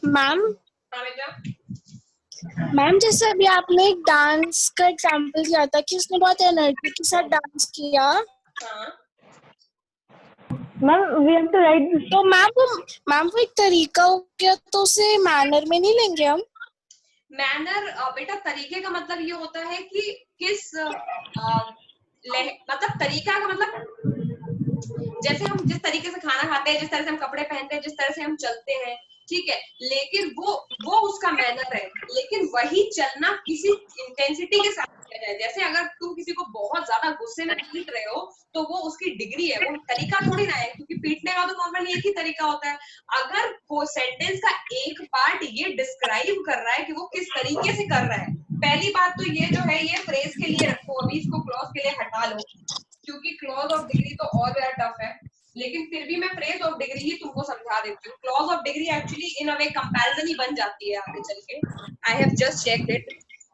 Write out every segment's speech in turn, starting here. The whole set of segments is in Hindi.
मैम हाँ बेटा। मैम जैसे अभी आपने एक डांस का एग्जांपल दिया था कि उसने बहुत एनर्जी के साथ डांस किया। हाँ ma'am we have to write. तो मैम वो एक तरीका हो गया, तो उसे मैनर में नहीं लेंगे हम? मैनर बेटा, तरीके का मतलब ये होता है कि किस मतलब तरीका का मतलब जैसे हम जिस तरीके से खाना खाते हैं, जिस तरह से हम कपड़े पहनते हैं, जिस तरह से हम चलते हैं, ठीक है, लेकिन वो उसका मैनर है। लेकिन वही चलना किसी इंटेंसिटी के साथ किया जाए। जैसे अगर तुम किसी को बहुत ज्यादा गुस्से में पीट रहे हो तो वो उसकी डिग्री है, वो तरीका थोड़ी ना है, क्योंकि पीटने का तो नॉर्मली एक ही तरीका होता है। अगर वो सेंटेंस का एक पार्ट ये डिस्क्राइब कर रहा है कि वो किस तरीके से कर रहा है, पहली बात तो ये जो है ये फ्रेज के लिए रखो, अभी इसको क्लॉज के लिए हटा लो, क्योंकि क्लॉज ऑफ डिग्री तो और ज्यादा टफ है। लेकिन फिर भी मैं फ्रेज ऑफ डिग्री ही तुमको समझा देती हूँ। Clause of degree actually in a way comparison ही बन जाती है आगे चल के। I have just checked it,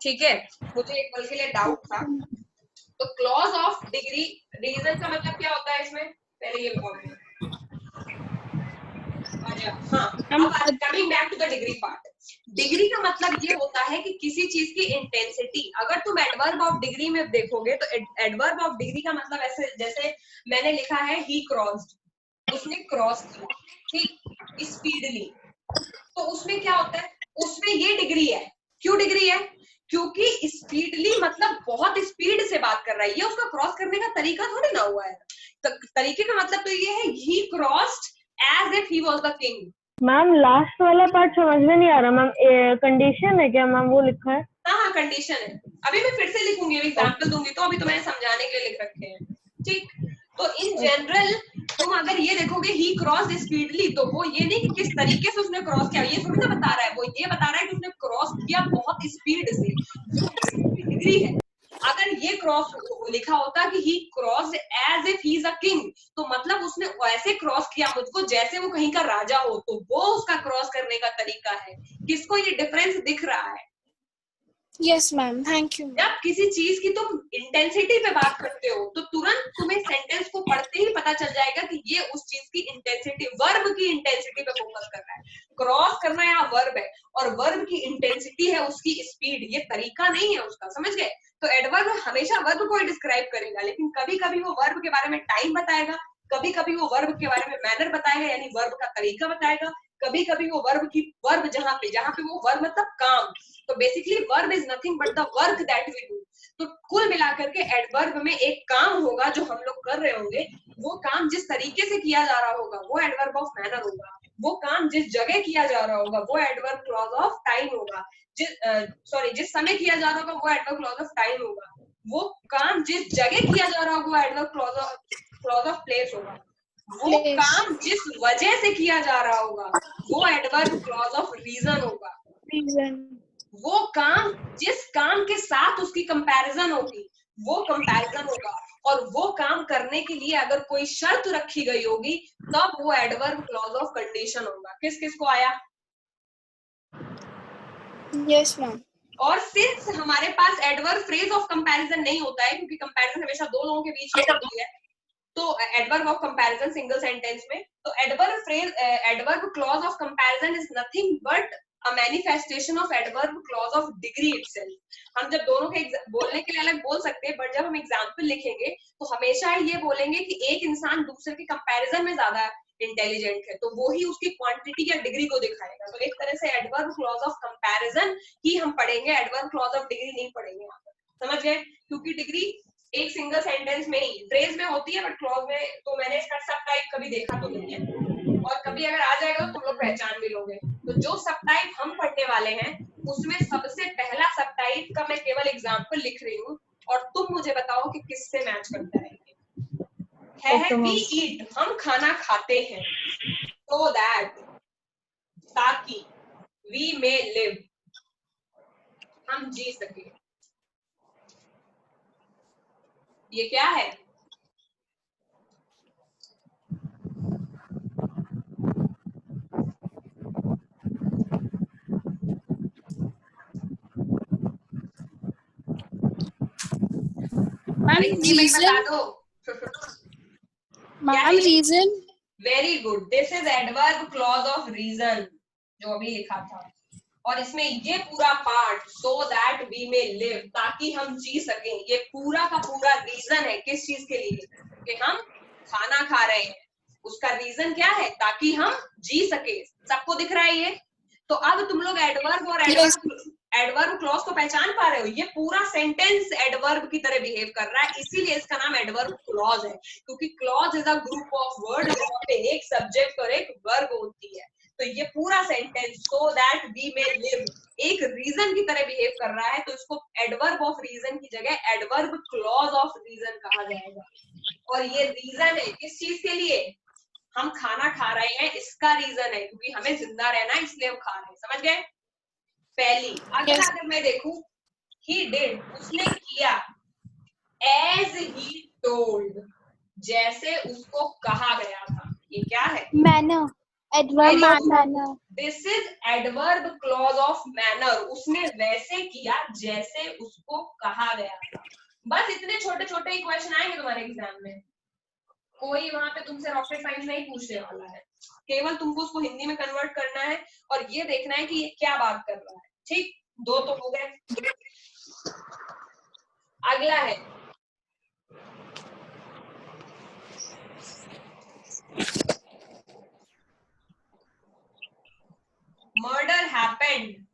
ठीक है, मुझे एक पल के लिए डाउट था। तो क्लॉज ऑफ डिग्री, रीजन का मतलब क्या होता है इसमें, पहले ये बताओ मुझे। हाँ, अब coming back to the degree part. Degree का मतलब ये होता है कि किसी चीज की इंटेंसिटी। अगर तुम एडवर्ब ऑफ डिग्री में देखोगे तो एडवर्ब ऑफ डिग्री का मतलब ऐसे, जैसे मैंने लिखा है ही क्रॉस्ड, उसने क्रॉस किया, ठीक, स्पीडली, तो उसमें क्या होता है, उसमें ये डिग्री है। क्यों डिग्री है? क्योंकि स्पीडली मतलब बहुत स्पीड से बात कर रहा है, ये उसका क्रॉस करने का तरीका थोड़ी ना हुआ है। तो तरीके का मतलब तो ये है he crossed as if he was the king. Ma'am last वाला पार्ट समझ में नहीं आ रहा मैम, कंडीशन है क्या मैम वो लिखा है? हाँ, कंडीशन है। अभी मैं फिर से लिखूंगी, एग्जांपल दूंगी, तो अभी तो मैंने समझाने के लिए लिख रखे हैं, ठीक। तो इन जनरल तुम अगर ये देखोगे ही क्रॉस स्पीडली, तो वो ये नहीं कि किस तरीके से उसने क्रॉस किया, ये थोड़ी ना बता रहा है, वो ये बता रहा है कि उसने क्रॉस किया बहुत स्पीड से, वो उसकी डिग्री है। अगर ये क्रॉस लिखा होता कि he crossed as if he is a king, तो मतलब उसने ऐसे क्रॉस किया मुझको जैसे वो कहीं का राजा हो, तो वो उसका क्रॉस करने का तरीका है। किसको ये डिफरेंस दिख रहा है? Yes ma'am, thank you. जब किसी चीज की तुम इंटेंसिटी पे बात करते हो तो तुरंत तुम्हें सेंटेंस को पढ़ते ही पता चल जाएगा कि ये उस चीज की इंटेंसिटी, वर्ब की इंटेंसिटी पे फोकस कर रहा है। क्रॉस करना यहाँ वर्ब है और वर्ब की इंटेंसिटी है उसकी स्पीड, ये तरीका नहीं है उसका, समझ गए? तो एडवर्ब हमेशा वर्ब को डिस्क्राइब करेगा, लेकिन कभी कभी वो वर्ब के बारे में टाइम बताएगा, कभी कभी वो वर्ब के बारे में मैनर बताएगा, यानी वर्ब का तरीका बताएगा, कभी कभी वो वर्ब जहाँ पे वो वर्ब मतलब काम। तो basically verb is nothing but the work that we do. तो कुल मिलाकर के एडवर्ब में एक काम होगा जो हम लोग कर रहे होंगे, वो काम जिस तरीके से किया जा रहा होगा वो एडवर्ब ऑफ मैनर होगा, वो काम जिस जगह किया जा रहा होगा वो एडवर्ब क्लॉज ऑफ टाइम होगा, जिस समय किया जा रहा होगा वो एडवर्ब क्लॉज ऑफ टाइम होगा, वो काम जिस जगह किया जा रहा होगा वो एडवर्ब क्लॉज ऑफ प्लेस होगा, वो काम जिस वजह से किया जा रहा होगा वो एडवर्ब क्लॉज ऑफ रीजन होगा, रीजन, वो काम जिस काम के साथ उसकी कंपैरिजन होगी वो कंपैरिजन होगा, और वो काम करने के लिए अगर कोई शर्त रखी गई होगी तब वो एडवर्ब क्लॉज ऑफ कंडीशन होगा। किस किस को आया? Yes ma'am. और सिंस हमारे पास एडवर्ब फ्रेज ऑफ कंपैरिजन नहीं होता है, क्योंकि कंपैरिजन हमेशा दो लोगों के बीच में होती है, तो adverb of comparison single sentence में, तो adverb clause of comparison is nothing but a manifestation of adverb clause of degree itself. हम जब दोनों के बोलने के लिए अलग बोल सकते हैं, बट जब हम एग्जांपल लिखेंगे तो हमेशा ये बोलेंगे कि एक इंसान दूसरे के कंपैरिजन में ज्यादा इंटेलिजेंट है, तो वो ही उसकी क्वांटिटी या डिग्री को दिखाएगा। तो एक तरह से एडवर्ब क्लॉज ऑफ कंपैरिजन ही हम पढ़ेंगे, एडवर्ब क्लॉज ऑफ डिग्री नहीं पढ़ेंगे यहाँ पर, समझ गए? क्योंकि डिग्री एक सिंगल सेंटेंस में ही, फ्रेज में होती है, बट क्लॉज में तो मैंने इसका सब टाइप कभी देखा तो नहीं है, और कभी अगर आ जाएगा तो तुम लोग पहचान भी लोगे। तो जो सब टाइप हम पढ़ने वाले हैं उसमें सबसे पहला सब टाइप का मैं केवल एग्जांपल लिख रही हूँ, और तुम मुझे बताओ कि किससे मैच करता है। वी ईट, हम खाना खाते हैं, so that ताकि वी मे लिव, हम जी सके। ये क्या है? मैम हिंदी में बता रीजन, दो। Ma'am reason. Very good, this is adverb clause of reason, जो अभी लिखा था। और इसमें ये पूरा part so that we may live, ताकि हम जी सकें, ये पूरा का पूरा रीजन है किस चीज के लिए? कि हम खाना खा रहे हैं, उसका रीजन क्या है? ताकि हम जी सके। सबको दिख रहा है ये? तो अब तुम लोग एडवर्ब और एडवर्ब क्लॉज को पहचान पा रहे हो? ये पूरा सेंटेंस एडवर्ब की तरह बिहेव कर रहा है, इसीलिए इसका नाम एडवर्ब क्लॉज है, क्योंकि clause is a group of word जहाँ पे एक सब्जेक्ट और एक वर्ब होती है। तो ये पूरा sentence so that we may live एक रीजन की तरह बिहेव कर रहा है, तो इसको एडवर्ब ऑफ रीजन की जगह एडवर्ब क्लॉज ऑफ रीजन कहा जाएगा। और ये रीजन है किस चीज के लिए? हम खाना खा रहे हैं, इसका रीजन है, क्योंकि हमें जिंदा रहना है इसलिए हम खा रहे हैं। समझ गए? पहली। अगला अगर मैं देखूं, ही डिड, उसने किया, एज ही टोल्ड, जैसे उसको कहा गया था। ये क्या है? Manner, adverb of manner. This is adverb clause of manner, उसने वैसे किया जैसे उसको कहा गया था। बस इतने छोटे छोटे ही क्वेश्चन आएंगे तुम्हारे एग्जाम में, कोई वहां पे तुमसे रॉकेट साइंस नहीं पूछने वाला है, केवल तुमको उसको हिंदी में कन्वर्ट करना है और ये देखना है कि ये क्या बात कर रहा है। ठीक, दो तो हो गए। अगला है murder happened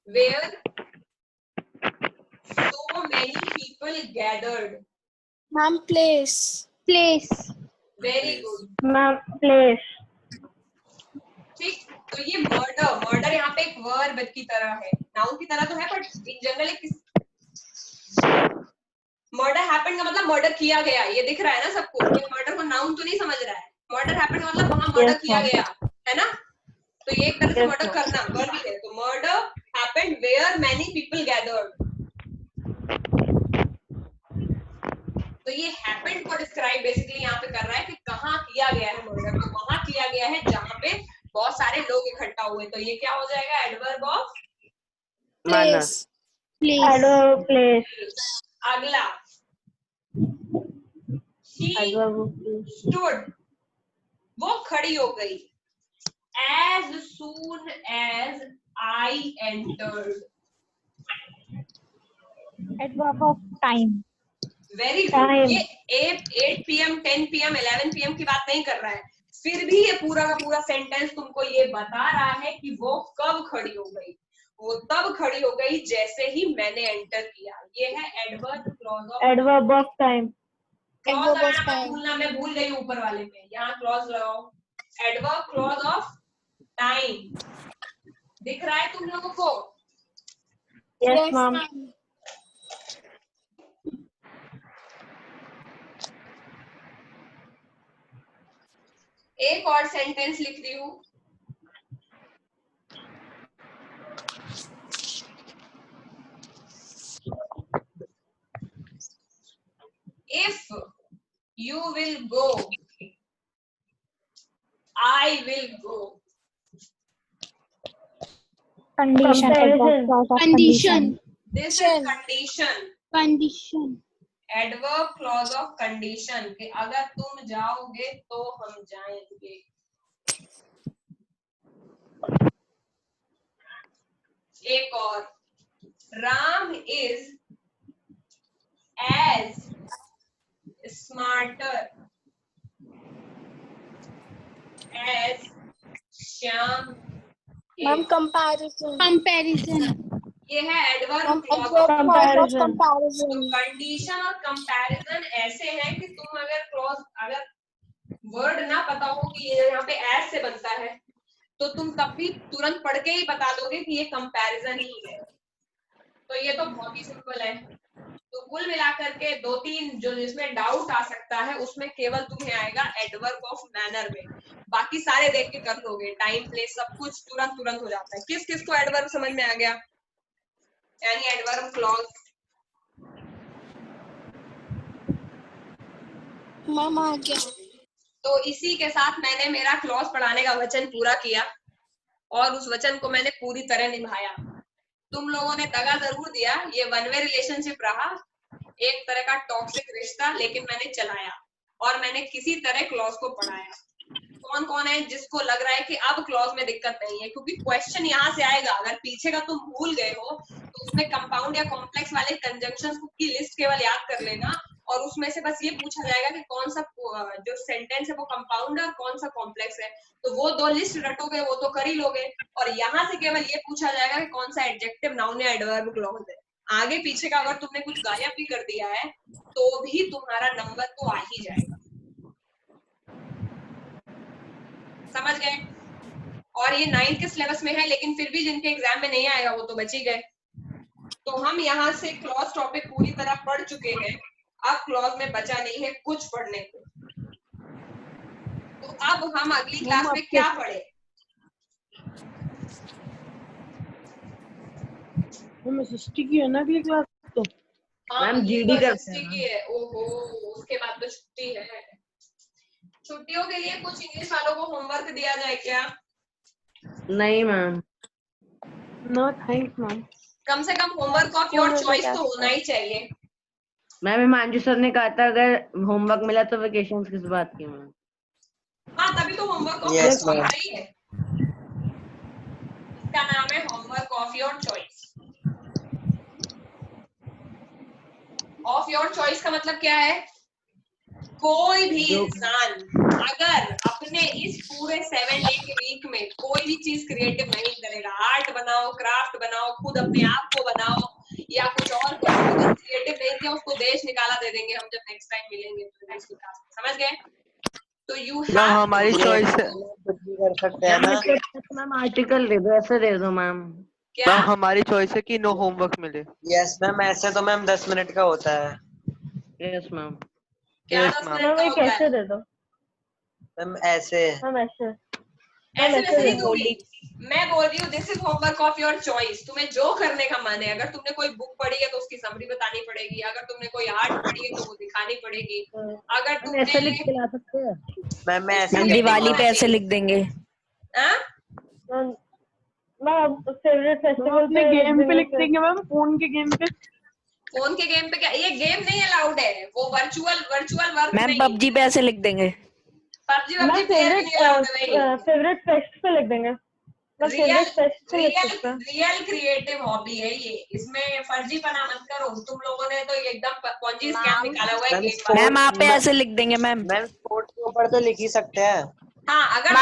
where so many people gathered. Ma'am place. Place. Very good. Ma'am place. ठीक, तो ये मर्डर यहाँ पे एक वर्ब की तरह है, नाउन की तरह तो है, but in general murder happened का मतलब मर्डर किया गया, ये दिख रहा है ना सबको? ये मर्डर को नाउन तो नहीं समझ रहा है। मर्डर हैपेंड का मतलब वहां मर्डर किया गया है ना, तो ये एक तरह से मर्डर करना वर्ब ही है। तो murder happened where many people gathered, तो ये हैपेंड को डिस्क्राइब बेसिकली यहाँ पे कर रहा है कि कहाँ किया गया है मर्डर, तो वहां किया गया है जहाँ पे बहुत सारे लोग इकट्ठा हुए, तो ये क्या हो जाएगा? Adverb of place. Adverb place. अगला, she stood, वो खड़ी हो गई, as soon as I entered, adverb of time. Very good. ये 8 PM 10 PM 11 PM की बात नहीं कर रहा है, फिर भी ये पूरा का पूरा सेंटेंस तुमको ये बता रहा है कि वो कब खड़ी हो गई। वो तब खड़ी हो गई जैसे ही मैंने एंटर किया। ये है adverb clause of adverb of time. Clause लगाना भूलना, मैं भूल गई ऊपर वाले में, यहाँ क्लॉज लगाओ। एडवर्ब क्लॉज ऑफ टाइम दिख रहा है तुम लोगों को? Yes ma'am. एक और सेंटेंस लिख रही हूँ, if you will go I will go. Condition, condition, This is condition. Condition, adverb clause of condition, कि अगर तुम जाओगे तो हम जाएंगे। एक और, Ram is as smarter as Shyam. Ma'am comparison. Comparison. ये है adverb clause of comparison. Condition और कंपैरिजन ऐसे हैं कि तुम अगर क्लॉज, अगर वर्ड ना पता हो कि ये यहाँ पे एज से बनता है, तो तुम तब भी तुरंत पढ़ के ही बता दोगे कि ये कंपैरिजन ही है। तो ये तो बहुत ही सिंपल है, तो कुल मिलाकर के 2-3 जो जिसमें डाउट आ सकता है उसमें केवल तुम्हें आएगा एडवर्ब ऑफ मैनर में, बाकी सारे देख के कर लोगे, टाइम प्लेस सब कुछ तुरंत हो जाता है। किस किस को एडवर्ब समझ में आ गया? यानी एडवर्ब क्लॉज। मैम आ गया। तो इसी के साथ मैंने मेरा क्लॉज पढ़ाने का वचन पूरा किया और उस वचन को मैंने पूरी तरह निभाया। तुम लोगों ने दगा जरूर दिया, ये वन वे रिलेशनशिप रहा, एक तरह का टॉक्सिक रिश्ता, लेकिन मैंने चलाया और मैंने किसी तरह क्लॉज को पढ़ाया। कौन कौन है जिसको लग रहा है कि अब क्लॉज में दिक्कत नहीं है? क्योंकि क्वेश्चन यहाँ से आएगा, अगर पीछे का तुम भूल गए हो तो उसमें कंपाउंड या कॉम्प्लेक्स वाले कंजंक्शंस की लिस्ट केवल याद कर लेना और उसमें से बस ये पूछा जाएगा कि कौन सा जो सेंटेंस है वो कंपाउंड है और कौन सा कॉम्प्लेक्स है, तो वो 2 लिस्ट रटोगे वो तो कर ही लोगे। और यहाँ से केवल ये पूछा जाएगा कि कौन सा एडजेक्टिव, नाउन या एडवर्ब क्लॉज है। आगे पीछे का अगर तुमने कुछ गायब भी कर दिया है तो भी तुम्हारा नंबर तो आ ही जाएगा। समझ गए? और ये 9th के सिलेबस में है, लेकिन फिर भी जिनके एग्जाम में नहीं आएगा वो तो बच ही गए। तो हम यहाँ से क्लॉज टॉपिक पूरी तरह पढ़ चुके हैं, अब क्लॉज में बचा नहीं है कुछ पढ़ने को। तो अब हम अगली क्लास में क्या पढ़े? एसएसटी की है ना अगली क्लास तो? मैम जीडी करते हैं की है। ओहो, उसके बाद तो छुट्टी है। छुट्टियों के लिए कुछ इंग्लिश वालों को होमवर्क दिया जाए क्या? नहीं मैम। No thanks ma'am. कम से कम होमवर्क ऑफ योर चॉइस तो होना ही चाहिए। मैम हिमांशु सर ने कहा था अगर होमवर्क मिला तो वेकेशन किस बात की मैम? हाँ तभी तो होमवर्क ऑफ योर चॉइस ही है। इसका नाम है homework of your choice. Of your choice का मतलब क्या है? कोई भी इंसान अगर अपने इस पूरे 7 डे के वीक में कोई भी चीज क्रिएटिव नहीं करेगा, आर्ट बनाओ, क्राफ्ट बनाओ, खुद अपने आप को बनाओ या कुछ और करो, अगर क्रिएटिव नहीं किया उसको देश निकाला दे देंगे हम जब नेक्स्ट टाइम मिलेंगे तो नेक्स्ट क्लास में। समझ गए? तो यू हैव हमारी चॉइस कर सकते हैं ना मैम। आर्टिकल दे दो, ऐसे दे दो मैम। क्या? हमारी चॉइस है कि नो होमवर्क मिले। यस मैम, ऐसे तो मैम 10 मिनट का होता है। Yes ma'am. क्या Yes, 10 ma'am. मिनट का होता है? कैसे दे दो मैम ऐसे मैम? ऐसे ऐसे वैसे नहीं दूंगी, मैं बोल रही हूँ this is homework of your choice. तुम्हें जो करने का मन है, अगर तुमने कोई बुक पढ़ी है तो उसकी समरी बतानी पड़ेगी, अगर तुमने कोई आर्ट पढ़ी है तो वो दिखानी पड़ेगी, अगर तुमने ऐसे लिख के ला सकते हैं मैम। मैं ऐसे हम दिवाली पे ऐसे लिख देंगे। मैम फेवरेट फेस्टिवल पे गेम पे लिख देंगे मैम। फोन के गेम पे क्या ये गेम नहीं अलाउड है, वो वर्चुअल वर्क मैम नहीं। पबजी पे ऐसे लिख देंगे। पबजी फेवरेट फेस्ट पे लिख देंगे। रियल क्रिएटिव हॉबी है ये, इसमें फर्जीपना मत करो। तुम लोगों ने तो एकदम पंजी स्कैम निकाला हुआ है गेम। मैम आप पे ऐसे लिख देंगे मैम। मैम स्पोर्ट्स के ऊपर तो लिख ही सकते हैं। हाँ अगर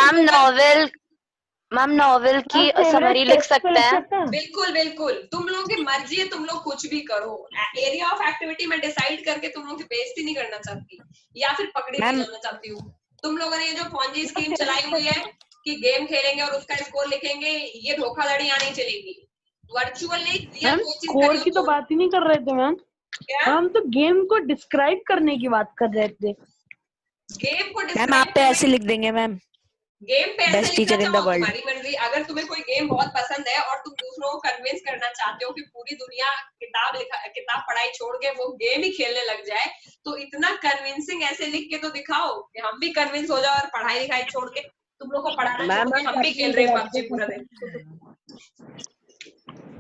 मैम नॉवेल की समरी लिख सकते हैं। बिल्कुल बिल्कुल, तुम लोगों की मर्जी है, तुम लोग कुछ भी करो। एरिया ऑफ एक्टिविटी में डिसाइड करके तुम लोग की बेइज्जती नहीं करना चाहती या फिर पकड़ी नहीं जाना चाहती हूँ। तुम लोगों ने ये जो पॉन्जी स्कीम चलाई हुई है कि गेम खेलेंगे और उसका स्कोर लिखेंगे, ये धोखाधड़ी यहाँ नहीं चलेगी। वर्चुअली स्कोर की तो बात ही नहीं कर रहे थे मैम। हम तो गेम को डिस्क्राइब करने की बात कर रहे थे। गेम को मैम आप पे ऐसे लिख देंगे मैम। गेम पे best teacher in the world. तुम्हारी मर्जी। अगर तुम्हें कोई गेम बहुत पसंद है और तुम दूसरों को कन्विंस करना चाहते हो कि पूरी दुनिया किताब पढ़ाई छोड़ के वो गेम ही खेलने लग जाए, तो इतना कन्विंसिंग ऐसे लिख के तो दिखाओ कि हम भी कन्विंस हो जाओ और पढ़ाई लिखाई छोड़ के तुम लोग को पढ़ाना छोड़ के हम भी खेल रहे हैं पबजी पूरा दिन।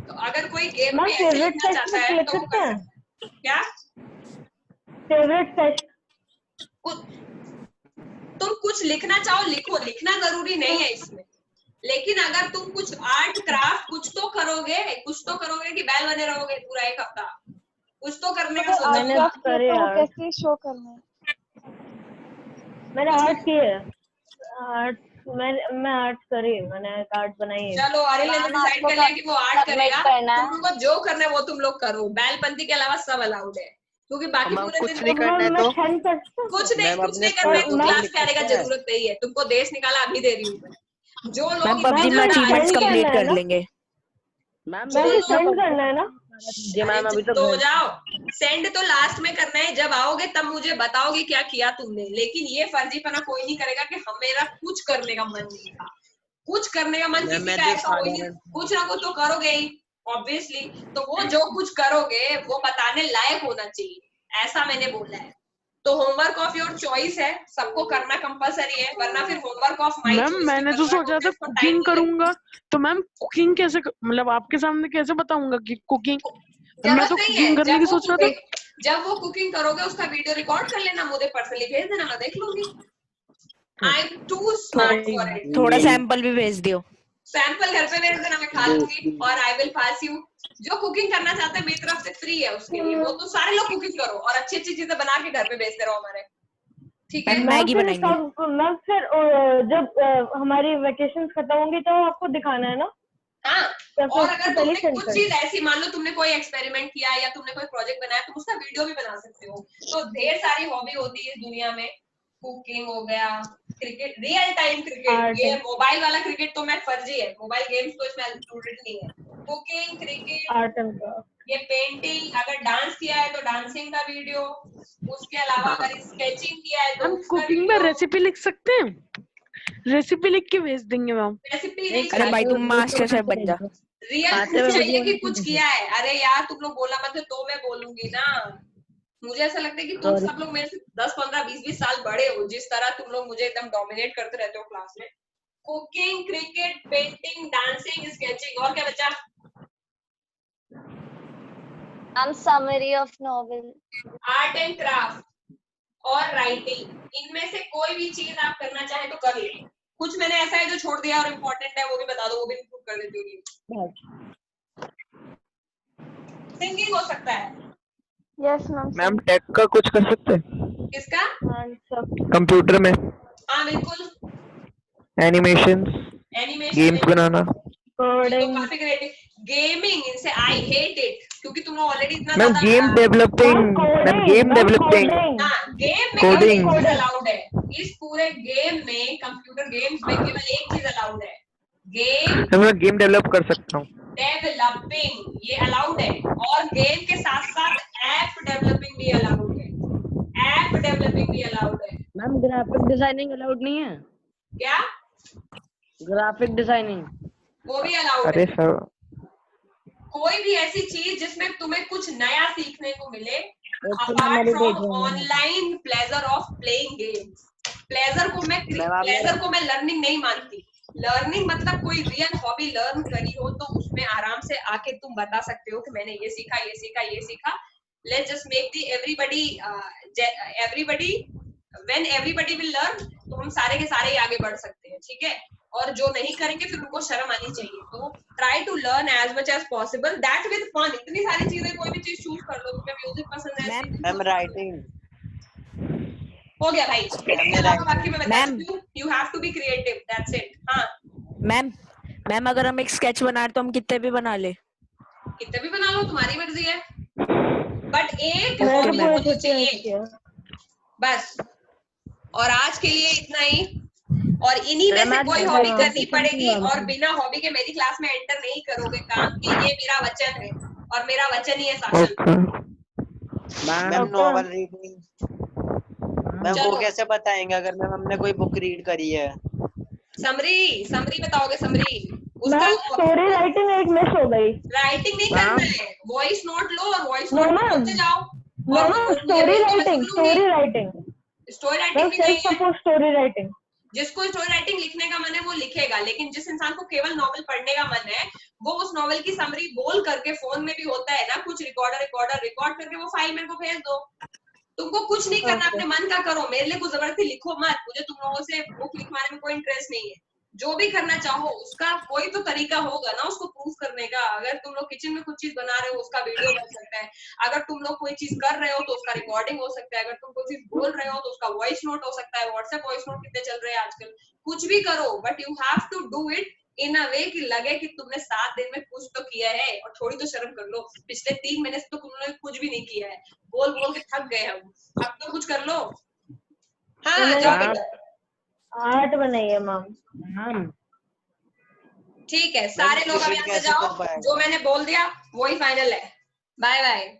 तो अगर कोई गेम में ऐसे लिखना चाहता है तो वो कर सकते हैं। क्या फेवरेट फेस्ट? तुम कुछ लिखना चाहो लिखो, लिखना जरूरी नहीं है इसमें, लेकिन अगर तुम कुछ आर्ट क्राफ्ट कुछ तो करोगे कि बैल बने रहोगे पूरा एक हफ्ता, कुछ तो करने का सोचो। कैसे शो करना है? मैंने आर्ट की है। आर्ट मैं आर्ट करी, मैंने आर्ट बनाई है। चलो अरिल ने डिसाइड कर लिया कि वो आर्ट करेगा। तुम लोग को जो करना है वो तुम लोग करो, बैलपंथी के अलावा सब अलाउड है, क्योंकि बाकी पूरे कुछ दिन नहीं करना है तो कुछ नहीं करना है तो क्लास के आने का जरूरत नहीं है। तुमको देश निकाला अभी दे रही हूँ मैं। जो लोग मैम पबजी में अचीवमेंट्स कंप्लीट कर लेंगे। मैम सेंड करना है ना? जी मैम अभी तो तो घर- जाओ, सेंड तो लास्ट में करना है, जब आओगे तब मुझे बताओगे क्या किया तुमने। लेकिन ये फर्जीपना कोई नहीं करेगा कि हम मेरा कुछ करने का मन नहीं था। कुछ करने का मन मैम, किसी मैं का तो ऐसा हो ही नहीं, साधारण- कुछ ना कुछ तो करोगे ही ऑब्वियसली। तो वो जो कुछ करोगे वो बताने लायक होना चाहिए, ऐसा मैंने बोला है। तो होमवर्क ऑफ योर चॉइस है, सबको करना कंपलसरी है, वरना फिर homework of my ma'am choice मैंने तो सोचा था कुकिंग करूंगा, तो मैम कुकिंग कैसे मतलब आपके सामने कैसे बताऊंगा कि कुकिंग, मैं जरूरत तो नहीं कुकिंग है। करने की सोच रहा था। जब वो कुकिंग करोगे उसका वीडियो रिकॉर्ड कर लेना, मुझे पर्सनली भेज देना, मैं देख लूंगी। I am too smart for it. थोड़ा सैंपल भी भेज दियो। सैंपल घर पे भेज देना, मैं खा लूंगी और आई विल पास यू। जो कुकिंग करना चाहते हैं मेरी तरफ से फ्री है उसके लिए, वो तो सारे लोग कुकिंग करो और अच्छी अच्छी चीजें बना के घर पे भेजते रहो हमारे, ठीक है। मैम, मैम मैगी फिर बनाएंगे। मैम फिर जब हमारी वेकेशन खत्म होंगी तो आपको दिखाना है ना? हाँ, तो फिर और उसको अगर पहले तुमने send कुछ कर चीज ऐसी, मान लो तुमने कोई एक्सपेरिमेंट किया या तुमने कोई प्रोजेक्ट बनाया, तुम उसका वीडियो भी बना सकते हो। तो ढेर सारी हॉबी होती है इस दुनिया में, कुकिंग हो गया, cricket, real time cricket, Art ये है। मोबाइल वाला क्रिकेट तो मैं फर्जी है, मोबाइल गेम्स तो इसमें इंक्लूडेड नहीं है। Cooking, cricket, art and craft. ये पेंटिंग, अगर डांस किया है तो डांसिंग का वीडियो, उसके अलावा अगर स्केचिंग किया है तो हम उसका कुकिंग में वीडियो। रेसिपी लिख सकते हैं, रेसिपी लिख के भेज देंगे मैम। रेसिपी नहीं अरे भाई तुम खाते मास्टर शेफ बन जा। रियल खाते हुए चाहिए वीडियो कि नहीं कुछ भेजो। किया है। अरे यार तुम लोग बोला मत तो मैं बोलूंगी ना। मुझे ऐसा लगता है कि तुम सब लोग मेरे से 10, 15, 20 साल बड़े हो, जिस तरह तुम लोग मुझे एकदम डोमिनेट करते रहते हो क्लास में। Cooking, cricket, painting, dancing, sketching, और क्या बचा? Summary of novel. Art and craft और राइटिंग, इनमें से कोई भी चीज आप करना चाहे तो कर ले। कुछ मैंने ऐसा है जो छोड़ दिया और इम्पोर्टेंट है, वो भी बता दो, वो भी इंक्लूड कर देती हूँ। सिंगिंग हो सकता है। Yes ma'am. मैम टेक का कुछ कर सकते हैं किसका? कंप्यूटर में, हाँ बिल्कुल, एनिमेशंस, एनिमेशन गेम्स बनाना। कोडिंग। काफी क्रिएटिव। गेमिंग, इनसे आई हेट इट, क्योंकि तुम लोग ऑलरेडी इतना मैम ज्यादा game developing, ma'am game developing, हाँ, गेम में Coding. केवल एक चीज अलाउड है। इस पूरे गेम में, कंप्यूटर गेम्स में केवल एक चीज अलाउड है, गेम मैं गेम डेवलप कर सकता हूँ। डेवलपिंग, ये अलाउड है। और गेम के साथ साथ ऐप डेवलपिंग भी अलाउड है, ऐप डेवलपिंग भी अलाउड है। मैम ग्राफिक डिजाइनिंग अलाउड नहीं है? क्या? ग्राफिक डिजाइनिंग वो भी अलाउड अरे है। सर, कोई भी ऐसी चीज जिसमें तुम्हें कुछ नया सीखने को मिले, ओके मैम अपार्ट अभी फ्रॉम भेज रहा हूँ। Online pleasure of playing games. Pleasure को मैं मैम, प्लेजर को मैं लर्निंग नहीं मानती। लर्निंग मतलब कोई रियल हॉबी लर्न करी हो तो उसमें आराम से आके तुम बता सकते हो कि मैंने ये सीखा, ये सीखा, ये सीखा। Let's just make the everybody when everybody will learn, तो हम सारे के सारे ही आगे बढ़ सकते हैं, ठीक है। और जो नहीं करेंगे फिर उनको शर्म आनी चाहिए। तो try to learn as much as possible, that with fun. इतनी सारी चीजें, कोई भी चीज चूज कर लो। तुम्हें म्यूजिक पसंद है, मैम राइटिंग, हो गया भाई। इसके अलावा बाकी मैं बता मैम। सकती हूँ, you have to be creative, that's it. हाँ, मैम अगर हम एक स्केच बना रहे तो हम कितने भी बना ले। कितने भी बना लो, तुम्हारी मर्जी है, बट एक मैं तो हॉबी पूरे होनी छुट्टियां चाहिए किया। बस। और आज के लिए इतना ही। और इन्हीं में से कोई हॉबी करनी पड़ेगी, और बिना हॉबी के मेरी क्लास में एंटर नहीं करोगे काम की, ये मेरा वचन है और मेरा वचन ही है शासन। मैम नॉवल रीडिंग, मैम वो कैसे बताएंगे अगर मैम हमने कोई बुक रीड करी है? समरी बताओगे? समरी मैम स्टोरी राइटिंग एक मिस हो गई। राइटिंग नहीं करना है, वॉइस नोट लो और वॉइस No, नोट ma'am. बोलते जाओ। Ma'am story writing, story writing, story ma'am writing भी सेल्फ नहीं है। Support story writing. जिसको स्टोरी राइटिंग लिखने का मन है वो लिखेगा, लेकिन जिस इंसान को केवल नॉवल पढ़ने का मन है वो उस नॉवल की समरी बोल करके, फोन में भी होता है ना कुछ रिकॉर्ड करके वो फाइल मेरे को भेज दो। तुमको कुछ नहीं करना, अपने मन का करो, मेरे लिए कुछ जबरदस्ती लिखो मत। मुझे तुम लोगों से बुक लिखवाने में कोई इंटरेस्ट नहीं है। जो भी करना चाहो उसका कोई तो तरीका होगा ना उसको प्रूफ करने का। अगर तुम लोग किचन में कुछ चीज बना रहे हो उसका वीडियो बन सकता है, अगर तुम लोग कोई चीज कर रहे हो तो उसका रिकॉर्डिंग हो सकता है, अगर तुम कोई चीज बोल रहे हो तो उसका वॉइस नोट हो सकता है। व्हाट्सएप वॉइस नोट कितने चल रहे हैं आजकल। कुछ भी करो, but you have to do it in a way कि लगे कि तुमने 7 दिन में कुछ तो किया है। और थोड़ी तो शर्म कर लो, पिछले 3 महीने से तो तुमने कुछ भी नहीं किया है, बोल बोल के थक गए हम, अब तो कुछ कर लो। हाँ जाओ बेटा। आर्ट बनाइए मैम। ठीक है, सारे लोग अब यहाँ से जाओ, जो मैंने बोल दिया वही फाइनल है। Bye bye.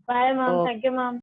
Bye ma'am, Okay. Thank you ma'am.